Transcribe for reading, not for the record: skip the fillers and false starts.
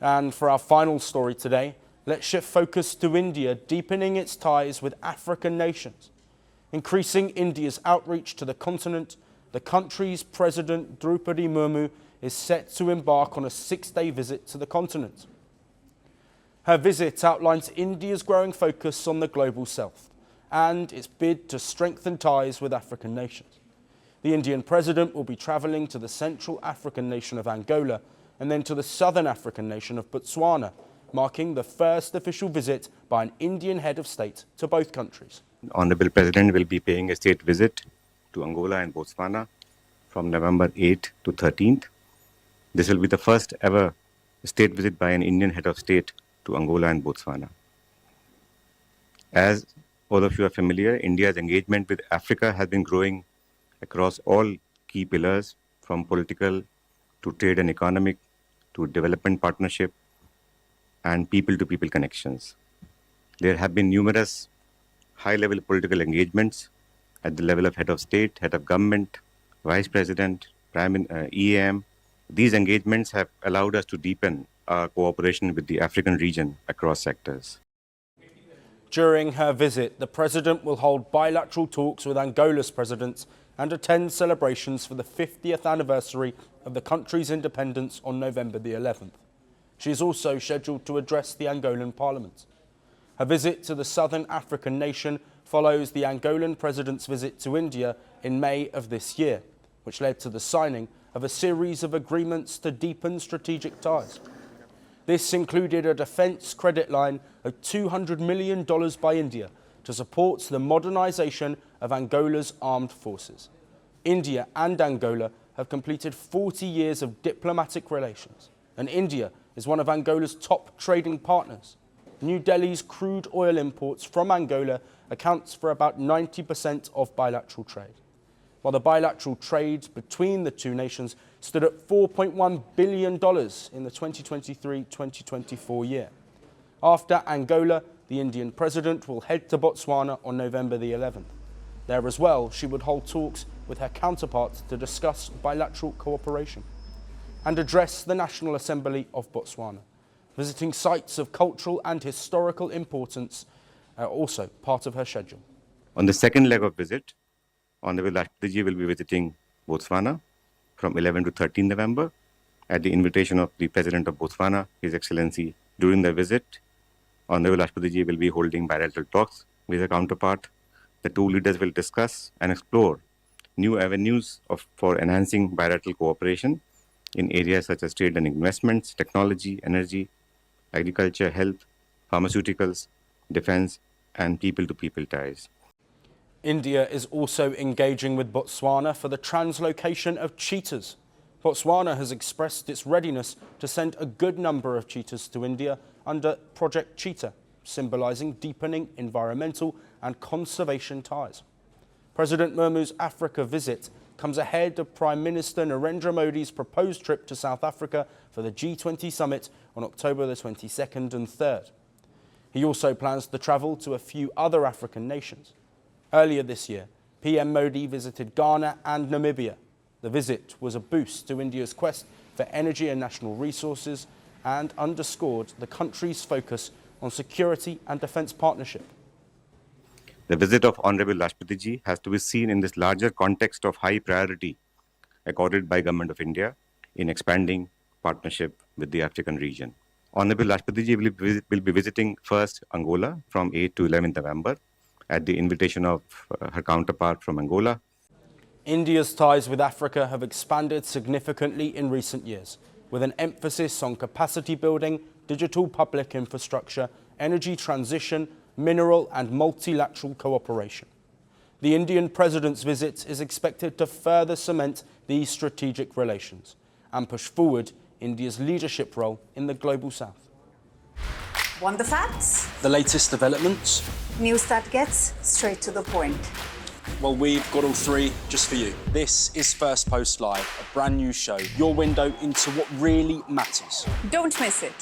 And for our final story today, let's shift focus to India, deepening its ties with African nations. Increasing India's outreach to the continent, the country's President Droupadi Murmu is set to embark on a 6-day visit to the continent. Her visit outlines India's growing focus on the global south and its bid to strengthen ties with African nations. The Indian president will be travelling to the Central African nation of Angola and then to the Southern African nation of Botswana, marking the first official visit by an Indian head of state to both countries. The Honourable President will be paying a state visit to Angola and Botswana from November 8th to 13th. This will be the first ever state visit by an Indian head of state to Angola and Botswana. As all of you are familiar, India's engagement with Africa has been growing across all key pillars, from political to trade and economic to development partnership and people-to-people connections. There have been numerous high-level political engagements at the level of head of state, head of government, vice president, EAM. These engagements have allowed us to deepen our cooperation with the African region across sectors. During her visit, the president will hold bilateral talks with Angola's president and attend celebrations for the 50th anniversary of the country's independence on November the 11th. She is also scheduled to address the Angolan parliament. Her visit to the Southern African nation follows the Angolan president's visit to India in May of this year, which led to the signing of a series of agreements to deepen strategic ties. This included a defence credit line of $200 million by India to support the modernisation of Angola's armed forces. India and Angola have completed 40 years of diplomatic relations, and India is one of Angola's top trading partners. New Delhi's crude oil imports from Angola accounts for about 90% of bilateral trade, while the bilateral trade between the two nations stood at $4.1 billion in the 2023-2024 year. After Angola, the Indian president will head to Botswana on November the 11th. There as well, she would hold talks with her counterparts to discuss bilateral cooperation and address the National Assembly of Botswana. Visiting sites of cultural and historical importance are also part of her schedule. On the second leg of visit, Honourable Droupadi will be visiting Botswana from 11 to 13 November at the invitation of the President of Botswana, His Excellency. During the visit, Honourable Droupadi will be holding bilateral talks with her counterpart. The two leaders will discuss and explore new avenues for enhancing bilateral cooperation in areas such as trade and investments, technology, energy, agriculture, health, pharmaceuticals, defence, and people-to-people ties. India is also engaging with Botswana for the translocation of cheetahs. Botswana has expressed its readiness to send a good number of cheetahs to India under Project Cheetah, symbolising deepening environmental and conservation ties. President Murmu's Africa visit comes ahead of Prime Minister Narendra Modi's proposed trip to South Africa for the G20 summit on October the 22nd and 3rd. He also plans to travel to a few other African nations. Earlier this year, PM Modi visited Ghana and Namibia. The visit was a boost to India's quest for energy and national resources and underscored the country's focus on security and defence partnership. The visit of Honourable Droupadi has to be seen in this larger context of high priority accorded by Government of India in expanding partnership with the African region. Honourable Droupadi will be visiting first Angola from 8 to 11 November at the invitation of her counterpart from Angola. India's ties with Africa have expanded significantly in recent years, with an emphasis on capacity building, digital public infrastructure, energy transition, mineral and multilateral cooperation. The Indian president's visit is expected to further cement these strategic relations and push forward India's leadership role in the global south. Want the facts? The latest developments? News that gets straight to the point. Well, we've got all three just for you. This is Firstpost Live, a brand new show, your window into what really matters. Don't miss it.